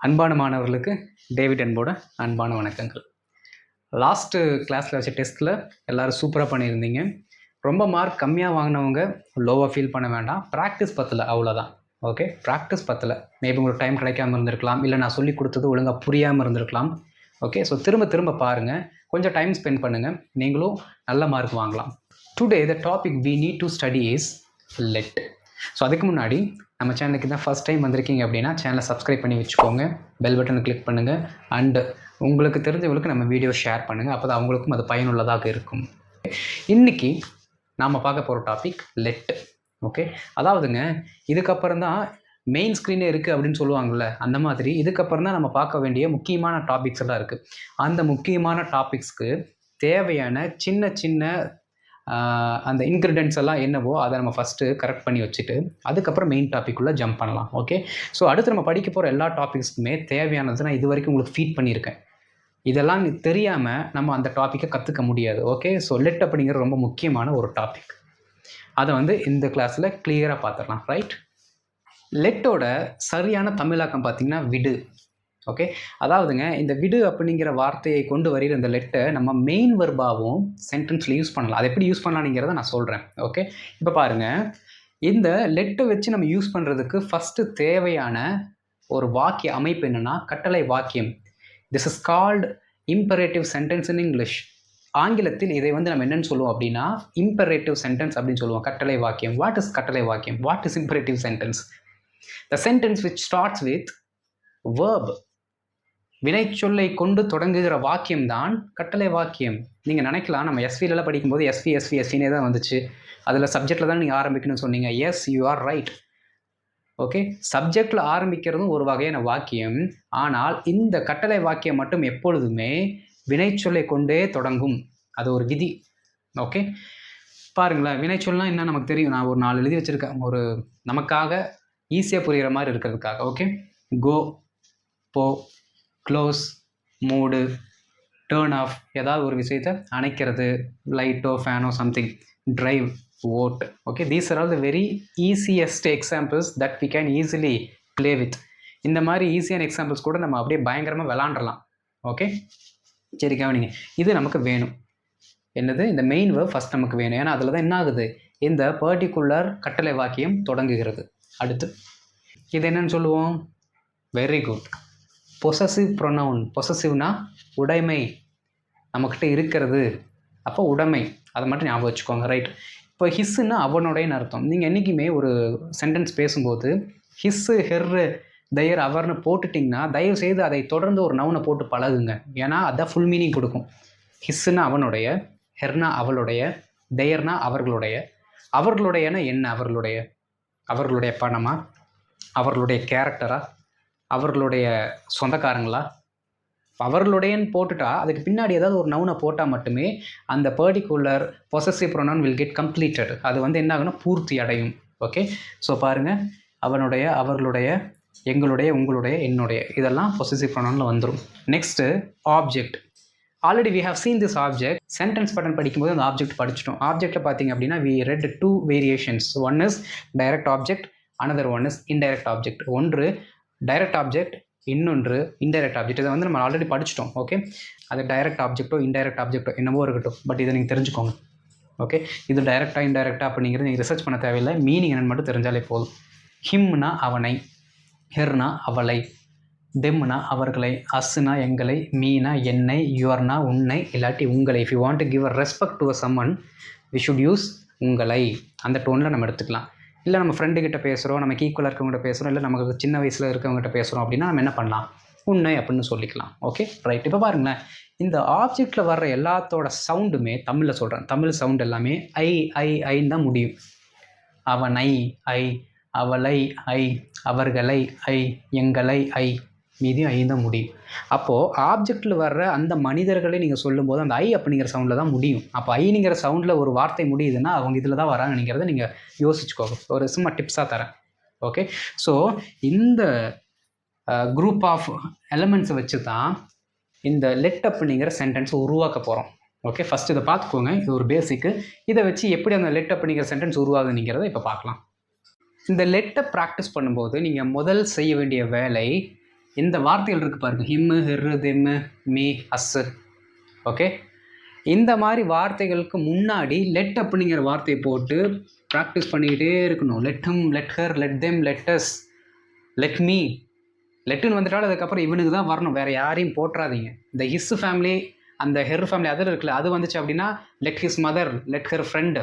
அன்பான மாணவர்களுக்கு டேவிட் அன்போட அன்பான வணக்கங்கள். லாஸ்ட்டு கிளாஸில் வச்ச டெஸ்ட்டில் எல்லோரும் சூப்பராக பண்ணியிருந்தீங்க. ரொம்ப மார்க் கம்மியாக வாங்கினவங்க லோவாக ஃபீல் பண்ண வேண்டாம். ப்ராக்டிஸ் பத்தலை, அவ்வளோதான். ஓகே, ப்ராக்டிஸ் பத்தலை. மேபி உங்களுக்கு டைம் கிடைக்காமல் இருந்திருக்கலாம், இல்லை நான் சொல்லி கொடுத்தது ஒழுங்காக புரியாமல் இருந்திருக்கலாம். ஓகே, ஸோ திரும்ப திரும்ப பாருங்கள், கொஞ்சம் டைம் ஸ்பெண்ட் பண்ணுங்கள், நீங்களும் நல்ல மார்க் வாங்கலாம். Today the topic we need to study is let. So அதுக்கு முன்னாடி நம்ம சேனலுக்கு தான் ஃபஸ்ட் டைம் வந்திருக்கீங்க அப்படின்னா சேனலை சப்ஸ்கிரைப் பண்ணி வச்சுக்கோங்க, பெல் பட்டனை கிளிக் பண்ணுங்கள், அண்டு உங்களுக்கு தெரிஞ்சவங்களுக்கு நம்ம வீடியோ ஷேர் பண்ணுங்கள். அப்போ தான் அவங்களுக்கும் அது பயனுள்ளதாக இருக்கும். இன்றைக்கி நாம் பார்க்க போகிற டாபிக் லெட். ஓகே, அதாவதுங்க இதுக்கப்புறம் தான் மெயின் ஸ்க்ரீனே இருக்குது அப்படின்னு சொல்லுவாங்கள்ல, அந்த மாதிரி இதுக்கப்புறம் தான் நம்ம பார்க்க வேண்டிய முக்கியமான டாபிக்ஸ் எல்லாம் இருக்குது. அந்த முக்கியமான டாபிக்ஸ்க்கு தேவையான சின்ன சின்ன அந்த இன்க்ரிடியன்ட்ஸ் எல்லாம் என்னவோ அதை நம்ம ஃபஸ்ட்டு கரெக்ட் பண்ணி வச்சுட்டு அதுக்கப்புறம் மெயின் டாப்பிக்குள்ளே ஜம்ப் பண்ணலாம். ஓகே, ஸோ அடுத்து நம்ம படிக்க போகிற எல்லா டாபிக்ஸ்க்குமே தேவையானது நான் இது வரைக்கும் உங்களுக்கு ஃபீட் பண்ணியிருக்கேன். இதெல்லாம் தெரியாமல் நம்ம அந்த டாப்பிக்கை கற்றுக்க முடியாது. ஓகே, ஸோ லெட் அப்படிங்கிற ரொம்ப முக்கியமான ஒரு டாபிக். அதை இந்த கிளாஸில் கிளியராக பார்த்துடலாம். ரைட், லெட்டோட சரியான தமிழாக்கம் பார்த்திங்கன்னா விடு. ஓகே, அதாவதுங்க இந்த விடு அப்படிங்கிற வார்த்தையை கொண்டு வருகிற இந்த லெட்டை நம்ம மெயின் வெர்பாகவும் சென்டென்ஸில் யூஸ் பண்ணலாம். அதை எப்படி யூஸ் பண்ணலாங்கிறத நான் சொல்கிறேன். ஓகே, இப்போ பாருங்கள், இந்த லெட்டை வச்சு நம்ம யூஸ் பண்ணுறதுக்கு ஃபஸ்ட்டு தேவையான ஒரு வாக்கிய அமைப்பு என்னென்னா கட்டளை வாக்கியம். This is called imperative sentence in English. ஆங்கிலத்தில் இதை நம்ம என்னென்னு சொல்லுவோம் அப்படின்னா இம்பரேட்டிவ் சென்டென்ஸ் அப்படின்னு சொல்லுவோம். கட்டளை வாக்கியம். வாட் இஸ் கட்டளை வாக்கியம்? What is imperative sentence? The sentence which starts with verb, வினைச்சொல்லை கொண்டு தொடங்குகிற வாக்கியம் தான் கட்டளை வாக்கியம். நீங்கள் நினைக்கலாம் நம்ம எஸ்விலெலாம் படிக்கும்போது எஸ்வினே தான் வந்துச்சு, அதில் சப்ஜெக்டில் தான் நீங்கள் ஆரம்பிக்கணும்னு சொன்னீங்க. Yes, you are right. Okay, சப்ஜெக்டில் ஆரம்பிக்கிறதும் ஒரு வகையான வாக்கியம். ஆனால் இந்த கட்டளை வாக்கியம் மட்டும் எப்பொழுதுமே வினைச்சொல்லை கொண்டே தொடங்கும். அது ஒரு விதி. ஓகே, பாருங்களேன், வினைச்சொல்லாம் என்ன நமக்கு தெரியும். நான் ஒரு 4 எழுதி வச்சுருக்கேன், ஒரு நமக்காக ஈஸியாக புரிகிற மாதிரி இருக்கிறதுக்காக. ஓகே, கோ, போ, க்ளோஸ், மூடு, டேர்ன் ஆஃப், ஏதாவது ஒரு விஷயத்தை அணைக்கிறது, லைட்டோ ஃபேனோ சம்திங், ட்ரைவ், ஓட். Okay, these are all the very easiest examples that we can easily play with. இந்த மாதிரி ஈஸியான எக்ஸாம்பிள்ஸ் கூட நம்ம அப்படியே பயங்கரமாக விளாண்டுடலாம். ஓகே, சரி கவனிங்க, இது நமக்கு வேணும். என்னது? இந்த மெயின் வேர்ப் ஃபஸ்ட் நமக்கு வேணும். ஏன்னா அதில் தான் என்ன ஆகுது, இந்த பர்டிகுலர் கட்டளை வாக்கியம் தொடங்குகிறது. அடுத்து இது என்னன்னு சொல்லுவோம்? Very good, possessive pronoun. பொசசிவ்னா உடைமை, நம்மக்கிட்ட இருக்கிறது, அப்போ உடைமை, அதை மட்டும் ஞாபகம் வச்சுக்கோங்க. ரைட், இப்போ ஹிஸ்ஸுன்னா அவனுடையன்னு அர்த்தம். நீங்கள் என்றைக்குமே ஒரு சென்டென்ஸ் பேசும்போது ஹிஸ்ஸு, ஹெர்ரு, தயர், அவர்னு போட்டுட்டிங்கன்னா தயவு செய்து அதை தொடர்ந்து ஒரு நவுனை போட்டு பழகுங்க. ஏன்னா அதான் ஃபுல் மீனிங் கொடுக்கும். ஹிஸ்ஸுன்னா அவனுடைய, ஹெர்னா அவளுடைய, தயர்னா அவர்களுடைய. அவர்களுடையனா என்ன? அவர்களுடைய பணமா, அவர்களுடைய கேரக்டரா, அவர்களுடைய சொந்தக்காரங்களா? அவர்களுடையன்னு போட்டுட்டா அதுக்கு பின்னாடி ஏதாவது ஒரு நவுனை போட்டால் மட்டுமே அந்த particular possessive pronoun will get completed. அது என்ன ஆகுனா பூர்த்தி அடையும். ஓகே, ஸோ பாருங்கள், அவனுடைய, அவர்களுடைய, எங்களுடைய, உங்களுடைய, என்னுடைய, இதெல்லாம் பொசசிவ் ப்ரொனவுனில் வந்துடும். Next object. Already we have seen this object. Sentence pattern படிக்கும்போது அந்த ஆப்ஜெக்ட் படிச்சிட்டோம். ஆப்ஜெக்டில் பார்த்தீங்க அப்படின்னா வி ரெட் 2 வேரியேஷன்ஸ். One is direct object, another one is indirect object. ஒன்று டைரக்ட் ஆப்ஜெக்ட், இன்னொன்று இன்டைரக்ட் ஆப்ஜெக்ட். இதை நம்ம ஆல்ரெடி படிச்சிட்டோம். ஓகே, அது டைரக்ட் ஆப்ஜெக்டோ இன்டைரக்ட் ஆப்ஜெக்டோ என்னவோ இருக்கட்டும், பட் இதை நீங்கள் தெரிஞ்சுக்கோங்க. ஓகே, இது டைரக்டாக இன்டைரக்டாக அப்படிங்கிறது நீங்கள் ரிசர்ச் பண்ண தேவையில்லை, மீனிங் என்னென்னு மட்டும் தெரிஞ்சாலே போதும். ஹிம்னா அவனை, ஹெர்னா அவளை, தெம்னா அவர்களை, அஸ்னா எங்களை, மீனா என்னை, யுவர்னா உன்னை, இல்லாட்டி உங்களை. If you want to give a respect to a someone we should use உங்களை. அந்த டோனில் நம்ம எடுத்துக்கலாம். இல்லை நம்ம ஃப்ரெண்டுக்கிட்ட பேசுகிறோம், நமக்கு ஈக்குவலாக இருக்கவங்ககிட்ட பேசுகிறோம், இல்லை நமக்கு சின்ன வயசில் இருக்கவங்ககிட்ட பேசுகிறோம் அப்படின்னா நம்ம என்ன பண்ணலாம்? உன்னை அப்படின்னு சொல்லிக்கலாம். Okay, right. இப்போ பாருங்களேன், இந்த ஆப்ஜெக்டில் வர்ற எல்லாத்தோட சவுண்டுமே தமிழில் சொல்கிறேன், தமிழ் சவுண்ட் எல்லாமே ஐன்னு தான் முடியும். அவனை ஐ, அவளை ஐ, அவர்களை ஐ, எங்களை ஐ, மீதியும் ஐ தான் முடியும். அப்போது ஆப்ஜெக்டில் வர்ற அந்த மனிதர்களை நீங்கள் சொல்லும்போது அந்த ஐ அப்படிங்கிற சவுண்டில் தான் முடியும். அப்போ ஐங்கிற சவுண்டில் ஒரு வார்த்தை முடியுதுன்னா அவங்க இதில் தான் வராங்கங்கிறத நீங்கள் யோசிச்சுக்கோங்க. ஒரு சும்மா டிப்ஸாக தரேன். ஓகே, ஸோ இந்த குரூப் ஆஃப் எலமெண்ட்ஸை வச்சு தான் இந்த லெட் அப்படிங்கிற சென்டென்ஸ் உருவாக்க போகிறோம். ஓகே, ஃபஸ்ட் இதை பார்த்துக்கோங்க, இது ஒரு பேசிக்கு. இதை வச்சு எப்படி அந்த லெட் அப்படிங்கிற சென்டென்ஸ் உருவாகுதுங்கிறத இப்போ பார்க்கலாம். இந்த லெட்டை ப்ராக்டிஸ் பண்ணும்போது நீங்கள் முதல் செய்ய வேண்டிய வேலை இந்த வார்த்தைகள் இருக்குது பாருங்கள், ஹிம்மு, ஹெர்ரு, தெம்மு, மீ, அஸ்ஸு. ஓகே, இந்த மாதிரி வார்த்தைகளுக்கு முன்னாடி லெட் அப்படிங்கிற வார்த்தையை போட்டு ப்ராக்டிஸ் பண்ணிக்கிட்டே இருக்கணும். Let him, let her, let them, let us, let me. லெட்டுன்னு வந்துட்டாலும் அதுக்கப்புறம் இவனுக்கு தான் வரணும், வேறு யாரையும் போட்டுறாதீங்க. இந்த ஹிஸ் ஃபேமிலி, அந்த ஹெர் ஃபேமிலி அதில் இருக்குல்ல, அது வந்துச்சு அப்படின்னா let his mother, let her friend,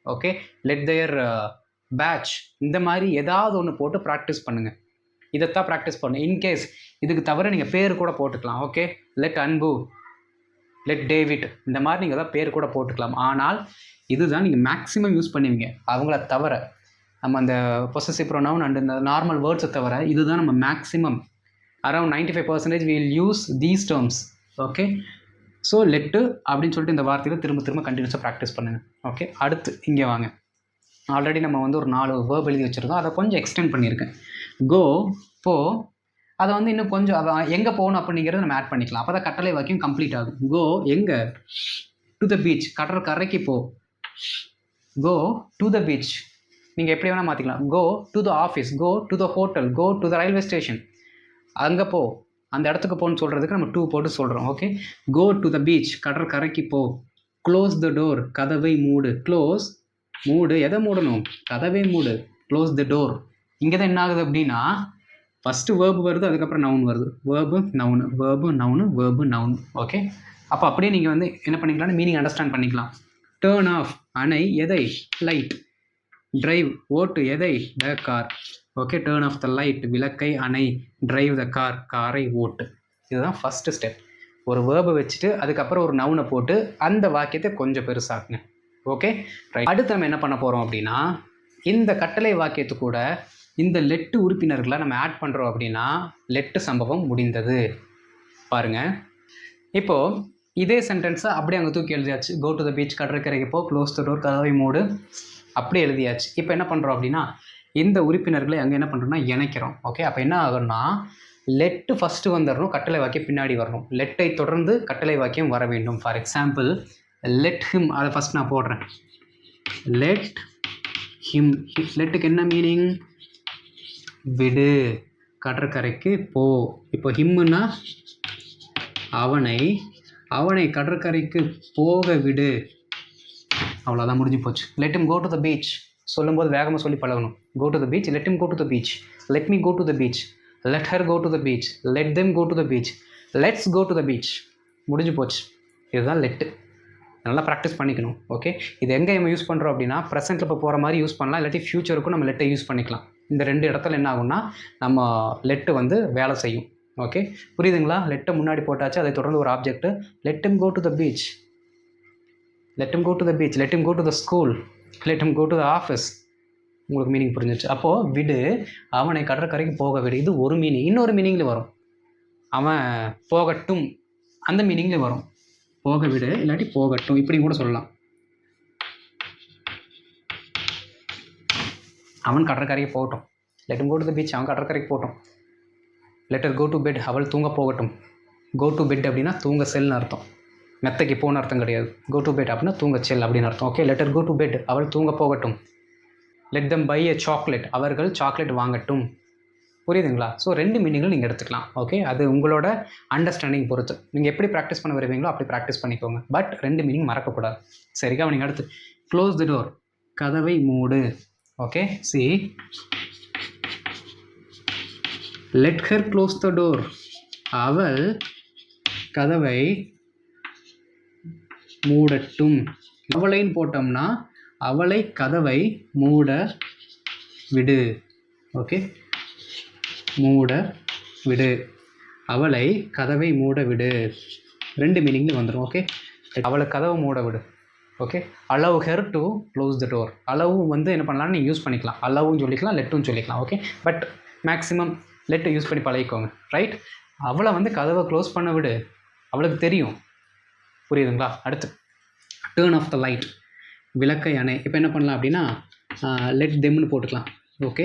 okay, let their batch, இந்த மாதிரி ஏதாவது ஒன்று போட்டு ப்ராக்டிஸ் பண்ணுங்கள். இதைத்தான் ப்ராக்டிஸ் பண்ணணும். இன்கேஸ் இதுக்கு தவிர நீங்கள் பேர் கூட போட்டுக்கலாம். ஓகே, லெட் அன்பு, லெட் டேவிட், இந்த மாதிரி நீங்கள் தான் பேர் கூட போட்டுக்கலாம். ஆனால் இதுதான் நீங்கள் மேக்ஸிமம் யூஸ் பண்ணுவீங்க. அவங்கள தவிர நம்ம அந்த பொசசிவ் ப்ரோனவுன் அண்ட் இந்த நார்மல் வேர்ட்ஸை தவிர இதுதான் நம்ம maximum around 95% we will use these terms. Okay, so laddu அப்படின்னு சொல்லிட்டு இந்த வார்த்தையில் திரும்ப திரும்ப கண்டினியூஸாக ப்ராக்டிஸ் பண்ணுங்கள். ஓகே, அடுத்து இங்கே வாங்க. ஆல்ரெடி நம்ம வந்து ஒரு 4 வேர்ப் எழுதி வச்சுருக்கோம். அதை கொஞ்சம் எக்ஸ்டெண்ட் பண்ணியிருக்கேன். கோ, போ, அதை வந்து இன்னும் கொஞ்சம் அதை எங்கே போகணும் அப்படிங்கிறத நம்ம ஆட் பண்ணிக்கலாம். அப்போ தான் கட்டளை வாக்கியம் கம்ப்ளீட் ஆகும். கோ எங்கே? டு த பீச், கடற்கரைக்கு போ. கோ டு த பீச், நீங்கள் எப்படி வேணால் மாற்றிக்கலாம். Go to the office, go to the hotel, go to the railway station. அங்கே போ, அந்த இடத்துக்கு போன்னு சொல்கிறதுக்கு நம்ம டூ போட்டு சொல்கிறோம். Okay, go to the beach, கடற்கரைக்கு போ. க்ளோஸ் த டோர், கதவை மூடு. க்ளோஸ், மூடு, எதை மூடணும்? கதவை மூடு. Close the door. இங்கே தான் என்ன ஆகுது அப்படின்னா ஃபஸ்ட்டு வேர்பு வருது, அதுக்கப்புறம் நவுன் வருது. Verb noun, verb noun, verb noun. Okay, அப்போ அப்படியே நீங்கள் வந்து என்ன பண்ணிக்கலாம்னு மீனிங் அண்டர்ஸ்டாண்ட் பண்ணிக்கலாம். டேர்ன் ஆஃப், அணை, எதை? லைட். டிரைவ், ஓட்டு, எதை? The car. Okay, turn off the light, விளக்கை அணை. டிரைவ் த கார், காரை ஓட்டு. இதுதான் ஃபஸ்ட்டு ஸ்டெப். ஒரு வேர்பை வச்சுட்டு அதுக்கப்புறம் ஒரு நவுனை போட்டு அந்த வாக்கியத்தை கொஞ்சம் பெருசாக்குங்க. Okay, right. அடுத்து நம்ம என்ன பண்ண போகிறோம் அப்படின்னா இந்த கட்டளை வாக்கியத்து கூட இந்த லெட்டு உறுப்பினர்களை நம்ம ஆட் பண்ணுறோம் அப்படின்னா லெட்டு சம்பவம் முடிந்தது. பாருங்கள், இப்போது இதே சென்டென்ஸை அப்படியே அங்கே தூக்கி எழுதியாச்சு. கோ டு த பீச், கடற்கரைக்கு போ. க்ளோஸ் த டோர், கதவை மூடு. அப்படியே எழுதியாச்சு. இப்போ என்ன பண்ணுறோம் அப்படின்னா இந்த உறுப்பினர்களை அங்கே என்ன பண்ணுறோம்னா இணைக்கிறோம். ஓகே, அப்போ என்ன ஆகும்னா லெட்டு ஃபஸ்ட்டு வந்துடணும், கட்டளை வாக்கியம் பின்னாடி வரணும். லெட்டை தொடர்ந்து கட்டளை வாக்கியம் வர வேண்டும். ஃபார் எக்ஸாம்பிள் லெட் ஹிம், அதை ஃபஸ்ட் நான் போடுறேன். லெட் ஹிம், லெட்டுக்கு என்ன மீனிங்? விடு, கடற்கரைக்கு போ. இப்போ ஹிம்முன்னா அவனை, அவனை கடற்கரைக்கு போக விடு. அவ்வளோதான், முடிஞ்சு போச்சு. Let him go to the beach சொல்லும்போது வேகமாக சொல்லி பழகணும். Go to the beach, let him go to the beach, let me go to the beach, let her go to the beach, let them go to the beach, let's go to the beach. முடிஞ்சு போச்சு. இதுதான் லெட்டு. நல்லா practice பண்ணிக்கணும். Okay, இது எங்கே நம்ம use பண்ணுறோம் அப்படின்னா ப்ரெசென்ட்டில் இப்போ போகிற மாதிரி யூஸ் பண்ணலாம், இல்லாட்டி ஃப்யூச்சருக்கும் நம்ம லெட்டை யூஸ் பண்ணிக்கலாம். இந்த 2 இடத்துல என்ன ஆகும்னா நம்ம லெட்டு வந்து வேலை செய்யும். ஓகே, புரியுதுங்களா? லெட்டை முன்னாடி போட்டாச்சு, அதை தொடர்ந்து ஒரு object. Let him go to the beach, let him go to the beach, let him go to the school, let him go to the office. உங்களுக்கு மீனிங் புரிஞ்சிச்சு. அப்போது விடு, அவனை கடற்கரைக்கு போக விடு, இது ஒரு மீனிங். இன்னொரு மீனிங்கில் வரும், அவன் போகட்டும், அந்த மீனிங்கில் வரும். போக விடு இல்லாட்டி போகட்டும், இப்படி கூட சொல்லலாம். அவன் கடற்கரைக்கு போகட்டும், let him go to the beach, அவன் கடற்கரைக்கு போகட்டும். let her go to bed, அவள் தூங்க போகட்டும். go to bed அப்படின்னா தூங்க செல்னு அர்த்தம், மெத்தைக்கு போன அர்த்தம் கிடையாது. கோ டு பெட் அப்படின்னா தூங்க செல் அப்படின்னு அர்த்தம். Okay, let her go to bed, அவள் தூங்க போகட்டும். Let them buy a chocolate, அவர்கள் சாக்லேட் வாங்கட்டும். புரியுதுங்களா? ஸோ 2 மீனிங்களும் நீங்கள் எடுத்துக்கலாம். ஓகே, அது உங்களோட அண்டர்ஸ்டாண்டிங் பொறுத்து. நீங்கள் எப்படி ப்ராக்டிஸ் பண்ண வருவீங்களோ அப்படி ப்ராக்டிஸ் பண்ணிக்கோங்க. பட் 2 மீனிங் மறக்கக்கூடாது. சரிக்கா? நீங்கள் அடுத்து க்ளோஸ் தி டோர், கதவை மூடு. Okay, she let her close the door, அவள் கதவை மூடட்டும். அவளைன்னு போட்டோம்னா அவளை கதவை மூட விடு. ஓகே, மூட விடு, அவளை கதவை மூட விடு. 2 மீனிங்ல வந்துடும். ஓகே, அவளை கதவை மூட விடு. Okay, allow her to close the door. allow வந்து என்ன பண்ணலாம்னு நீங்கள் யூஸ் பண்ணிக்கலாம். allowவும் சொல்லிக்கலாம், லெட்டும் சொல்லிக்கலாம். ஓகே, பட் மேக்ஸிமம் லெட்டை யூஸ் பண்ணி பழகிக்கோங்க. ரைட், அவளை வந்து கதவை க்ளோஸ் பண்ண விடு, அவளுக்கு தெரியும். புரியுதுங்களா? அடுத்து டேர்ன் ஆஃப் த லைட், விளக்கை அணை. இப்போ என்ன பண்ணலாம் அப்படின்னா லெட் தெம்னு போட்டுக்கலாம். ஓகே,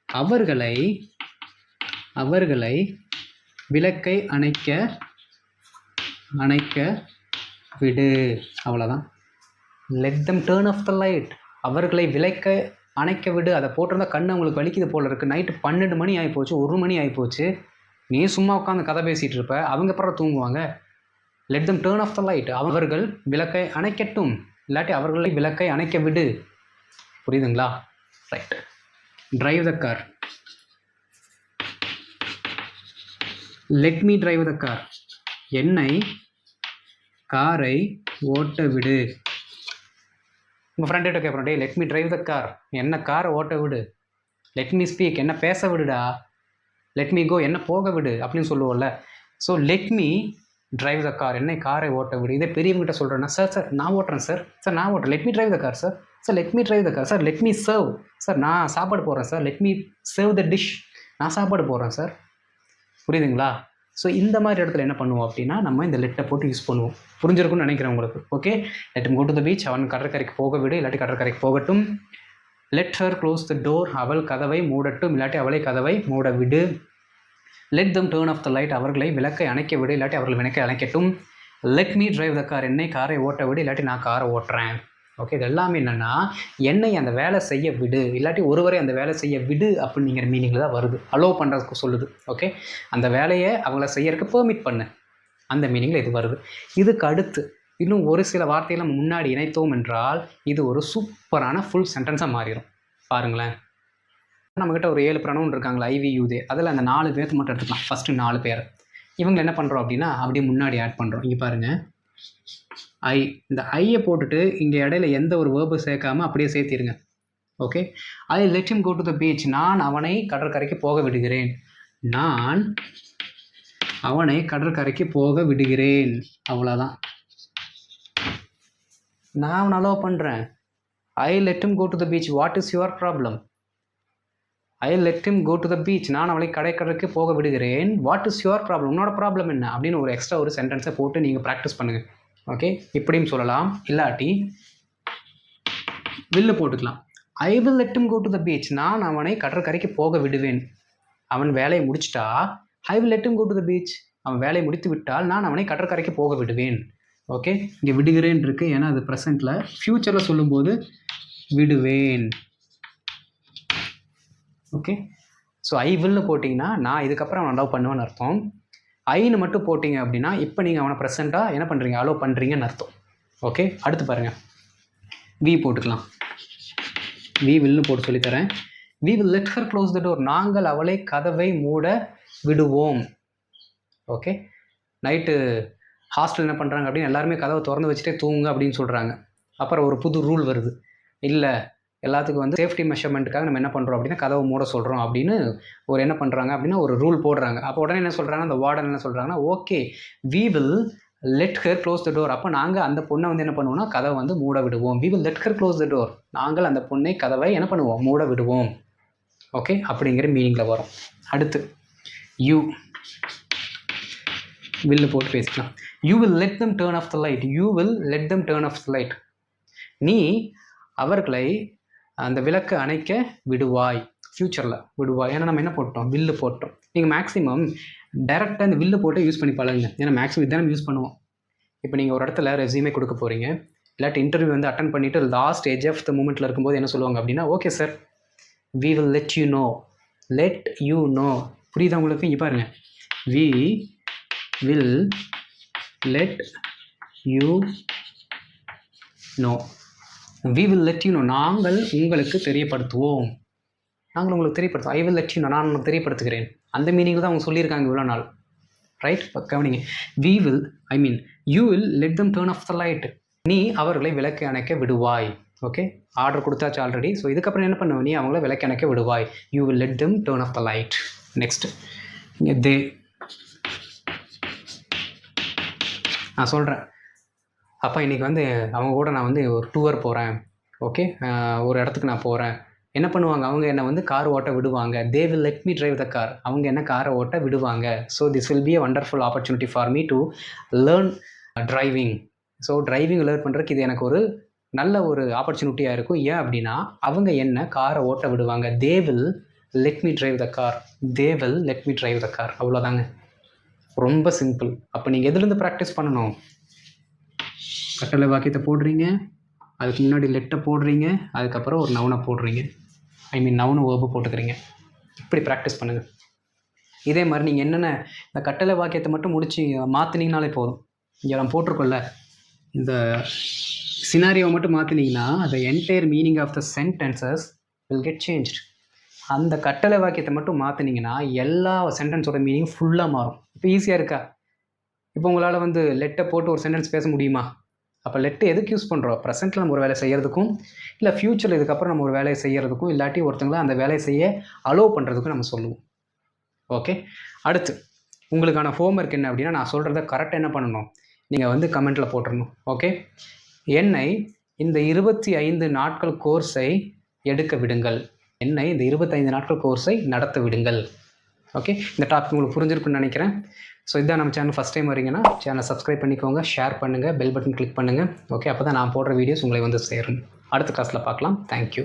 அவர்களை, அவர்களை விளக்கை அணைக்க, அணைக்க விடு. அவ்வளோதான். Let them turn off the light, அவர்களை விளக்க அணைக்க விடு. அதை போட்டிருந்தா கண்ணு அவங்களுக்கு வலிக்குது போல் இருக்குது. நைட்டு 12 மணி ஆகிப்போச்சு, 1 மணி ஆகிப்போச்சு. நீ சும்மா உட்காந்து கதை பேசிகிட்டு இருப்ப, அவங்க அப்புறம் தூங்குவாங்க. Let them turn off the light, அவர்கள் விளக்கை அணைக்கட்டும், இல்லாட்டி அவர்களை விளக்கை அணைக்க விடு. புரியுதுங்களா? Right. Drive the car, let me drive the car, என்னை காரை ஓட்ட விடு. உங்கள் ஃப்ரெண்ட்கிட்ட கேட்குறோம், டே let me drive the car, என்ன காரை ஓட்ட விடு. லெட் மீ ஸ்பீக், என்ன பேச விடுடா. லெட் மீ கோ, என்ன போக விடு அப்படின்னு சொல்லுவோம்ல. So let me drive the car, என்னை காரை ஓட்ட விடு. இதே பெரியவங்ககிட்ட சொல்கிறேன்னா, சார் சார் நான் ஓட்டுறேன் சார், சார் நான் ஓட்டுறேன், let me drive the car sir, sir let me drive the car sir, let me serve sir, நான் சாப்பாடு போடுறேன் sir, let me serve the dish, நான் சாப்பாடு போடுறேன் சார். புரியுதுங்களா? ஸோ இந்த மாதிரி இடத்துல என்ன பண்ணுவோம் அப்படின்னா, நம்ம இந்த லெட்டை போட்டு யூஸ் பண்ணுவோம். புரிஞ்சிருக்கும்னு நினைக்கிறேன் உங்களுக்கு. Okay, let him go to the beach, அவன் கடற்கரைக்கு போக விடு, இல்லாட்டி கடற்கரைக்கு போகட்டும். Let her close the door, அவள் கதவை மூடட்டும், இல்லாட்டி அவளை கதவை மூட விடு. Let them turn off the light, அவர்களை விளக்கை அணைக்க விடு, இல்லாட்டி அவர்கள் விளக்கை அணைக்கட்டும். Let me drive the car, என்னை காரை ஓட்ட விடு, இல்லாட்டி நான் காரை ஓட்டுறேன். ஓகே, இது எல்லாமே என்னென்னா என்னை அந்த வேலை செய்ய விடு, இல்லாட்டி ஒருவரை அந்த வேலை செய்ய விடு அப்படிங்கிற மீனிங்கில் தான் வருது. அலோவ் பண்ணுறதுக்கு சொல்லுது. ஓகே, அந்த வேலையை அவங்கள செய்யறதுக்கு பெர்மிட் பண்ணு, அந்த மீனிங்கில் இது வருது. இதுக்கு அடுத்து இன்னும் ஒரு சில வார்த்தைகளை நம்ம முன்னாடி இணைத்தோம் என்றால் இது ஒரு சூப்பரான ஃபுல் சென்டென்ஸாக மாறிடும். பாருங்களேன், நம்மக்கிட்ட ஒரு 7 ப்ரனவுன் இருக்காங்களா, ஐவி யூதே, அதில் அந்த 4 பேர்த்து மட்டும் எடுத்துக்கலாம். ஃபஸ்ட்டு 4 பேர் இவங்க என்ன பண்ணுறோம் அப்படின்னா அப்படியே முன்னாடி ஆட் பண்ணுறோம். இங்கே பாருங்கள், ஐ, இந்த ஐயை போட்டுட்டு இங்கே இடையில எந்த ஒரு வேர்பு சேர்க்காமல் அப்படியே சேர்த்திருங்க. Okay, I let him go to the beach, நான் அவனை கடற்கரைக்கு போக விடுகிறேன், நான் அவனை கடற்கரைக்கு போக விடுகிறேன். அவ்வளோதான், நான் அவனை அலோவ் பண்ணுறேன். I let him go to the beach, what is your problem. I let him go to the beach, நான் அவளை கடற்கரைக்கு போக விடுகிறேன். வாட் இஸ் யுவர் ப்ராப்ளம், உன்னோட ப்ராப்ளம் என்ன அப்படின்னு ஒரு எக்ஸ்ட்ரா ஒரு சென்டென்ஸை போட்டு நீங்கள் ப்ராக்டிஸ் பண்ணுங்கள். ஓகே, இப்படியும் சொல்லலாம். இல்லாட்டி வில்லு போட்டுக்கலாம். I will let him go to the beach, நான் அவனை கடற்கரைக்கு போக விடுவேன். அவன் வேலையை முடிச்சிட்டா I will let him go to the beach, அவன் வேலையை முடித்து விட்டால் நான் அவனை கடற்கரைக்கு போக விடுவேன். ஓகே, இங்கே விடுகிறேன் இருக்குது, ஏன்னா அது ப்ரெசென்ட்டில். ஃப்யூச்சரில் சொல்லும்போது விடுவேன். ஓகே, ஸோ ஐ வில்னு போட்டிங்கன்னா நான் இதுக்கப்புறம் அவனை அலோவ் பண்ணுவேன்னு அர்த்தம். ஐன்னு மட்டும் போட்டிங்க அப்படின்னா இப்போ நீங்கள் அவனை ப்ரெசென்ட்டாக என்ன பண்ணுறீங்க, அலோவ் பண்ணுறீங்கன்னு அர்த்தம். ஓகே, அடுத்து பாருங்கள், வி போட்டுக்கலாம். வி வில்னு போட்டு சொல்லித்தரேன். We will let her close the door, நாங்கள் அவளை கதவை மூட விடுவோம். ஓகே, நைட்டு ஹாஸ்டல் என்ன பண்ணுறாங்க அப்படின்னு எல்லாருமே கதவை திறந்து வச்சுட்டே தூங்குங்க அப்படின்னு சொல்கிறாங்க. அப்புறம் ஒரு புது ரூல் வருது, இல்லை எல்லாத்துக்கும் வந்து சேஃப்டி மெஷர்மெண்ட்டுக்காக நம்ம என்ன பண்ணுறோம் அப்படின்னா கதவை மூட சொல்கிறோம் அப்படின்னு ஒரு என்ன பண்ணுறாங்க அப்படின்னா ஒரு ரூல் போடுறாங்க. அப்போ உடனே என்ன சொல்கிறாங்க, அந்த வார்டன் என்ன சொல்கிறாங்கன்னா, okay we will let her close the door, அப்போ நாங்கள் அந்த பொண்ணை வந்து என்ன பண்ணுவோம்னா கதவை வந்து மூட விடுவோம். We will let her close the door, நாங்கள் அந்த பொண்ணை கதவை என்ன பண்ணுவோம், மூட விடுவோம். ஓகே, அப்படிங்கிற மீனிங்கில் வரும். அடுத்து யூ வில்லு போட்டு பேசிக்கலாம். You will let them turn off the light, you will let them turn off the light, நீ அவர்களை அந்த விளக்கு அணைக்க விடுவாய். ஃப்யூச்சரில் விடுவாய், ஏன்னா நம்ம என்ன போட்டோம், வில்லு போட்டோம். நீங்கள் மேக்ஸிமம் டைரெக்டாக இந்த வில்லு போட்டு யூஸ் பண்ணி பழகுங்க, ஏன்னா மேக்ஸிமம் இதான் யூஸ் பண்ணுவோம். இப்போ நீங்கள் ஒரு இடத்துல ரெஸ்யூமே கொடுக்க போகிறீங்க, இல்லாட்டி இன்டர்வியூ வந்து அட்டன் பண்ணிவிட்டு லாஸ்ட் எட்ஜ் ஆஃப் த மூமெண்ட்டில் இருக்கும்போது என்ன சொல்லுவாங்க அப்படின்னா, okay sir we will let you know, let you know. புரியுதா உங்களுக்கு? இங்கே பாருங்க, we will let you know, we will let you know, நாங்கள் உங்களுக்கு தெரியப்படுத்துவோம். நாங்கள் உங்களுக்கு தெரியப்படுத்துவோம். I will let you know, நான் உங்களுக்கு தெரியப்படுத்துகிறேன். அந்த மீனிங் தான் அவங்க சொல்லியிருக்காங்க இவ்வளோ நாள். ரைட், கவனிங்க. We will you will let them turn off the light, நீ அவர்களை விளக்கு அணைக்க விடுவாய். ஓகே, ஆர்டர் கொடுத்தாச்சு ஆல்ரெடி. ஸோ இதுக்கப்புறம் என்ன பண்ணுவோம், நீ அவங்கள விளக்கு அணைக்க விடுவாய். You will let them turn off the light. Next இங்கே தே, நான் சொல்கிறேன் அப்போ இன்றைக்கி வந்து அவங்க கூட நான் வந்து ஒரு டூர் போகிறேன். ஓகே, ஒரு இடத்துக்கு நான் போகிறேன். என்ன பண்ணுவாங்க, அவங்க என்னை வந்து கார் ஓட்ட விடுவாங்க. They will let me drive the car, அவங்க என்ன காரை ஓட்ட விடுவாங்க. So this will be a wonderful opportunity for me to learn driving. So driving learn பண்ணுறதுக்கு இது எனக்கு ஒரு நல்ல ஒரு ஆப்பர்ச்சுனிட்டியாக இருக்கும். ஏன் அப்படின்னா அவங்க என்ன காரை ஓட்ட விடுவாங்க. They will let me drive the car, they will let me drive the car. அவ்வளோதாங்க, ரொம்ப சிம்பிள். அப்போ நீங்கள் எதுலேருந்து ப்ராக்டிஸ் பண்ணணும், கட்டளை வாக்கியத்தை போடுறீங்க, அதுக்கு முன்னாடி லெட்டை போடுறீங்க, அதுக்கப்புறம் ஒரு நவுனை போடுறீங்க, நவுனு வேர்பு போட்டுக்கிறீங்க. இப்படி ப்ராக்டிஸ் பண்ணுங்கள். இதே மாதிரி நீங்கள் என்னென்ன இந்த கட்டளை வாக்கியத்தை மட்டும் முடித்து மாற்றினீங்கனாலே போதும். இங்கே நம்ம போட்டிருக்கோம்ல, இந்த சினாரியோவை மட்டும் மாற்றினீங்கன்னா the entire meaning of the sentences will get changed. அந்த கட்டளை வாக்கியத்தை மட்டும் மாற்றினீங்கன்னா எல்லா சென்டென்ஸோட மீனிங் ஃபுல்லாக மாறும். இப்போ ஈஸியாக இருக்கா? இப்போ உங்களால் வந்து லெட்டை போட்டு ஒரு சென்டென்ஸ் பேச முடியுமா? அப்போ லெட்டு எதுக்கு யூஸ் பண்ணுறோம்? ப்ரெசென்ட்டில் நம்ம ஒரு வேலை செய்கிறதுக்கும், இல்லை ஃப்யூச்சரில் இதுக்கப்புறம் நம்ம ஒரு வேலையை செய்கிறதுக்கும், இல்லாட்டி ஒருத்தங்கள அந்த வேலையை செய்ய அலோவ் பண்ணுறதுக்கும் நம்ம சொல்லுவோம். ஓகே, அடுத்து உங்களுக்கான ஹோம்ஒர்க் என்ன அப்படின்னா, நான் சொல்கிறத கரெக்டாக என்ன பண்ணணும், நீங்கள் வந்து கமெண்ட்டில் போட்டுடணும். ஓகே, என்னை இந்த 25 நாட்கள் கோர்ஸை எடுக்க விடுங்கள், என்னை இந்த 25 நாட்கள் கோர்ஸை நடத்த விடுங்கள். ஓகே, இந்த டாபிக் உங்களுக்கு புரிஞ்சிருக்குன்னு நினைக்கிறேன். ஸோ இதான் நம்ம சேனல் ஃபஸ்ட் டைம் வரீங்கன்னா சேனலை சப்ஸ்கிரைப் பண்ணிக்கோங்க, ஷேர் பண்ணுங்கள், பெல் பட்டன் கிளிக் பண்ணுங்கள். ஓகே, அப்போ தான் நான் போடுற வீடியோஸ் உங்களை வந்து சேரும். அடுத்த கிளாஸில் பார்க்கலாம். தேங்க்யூ.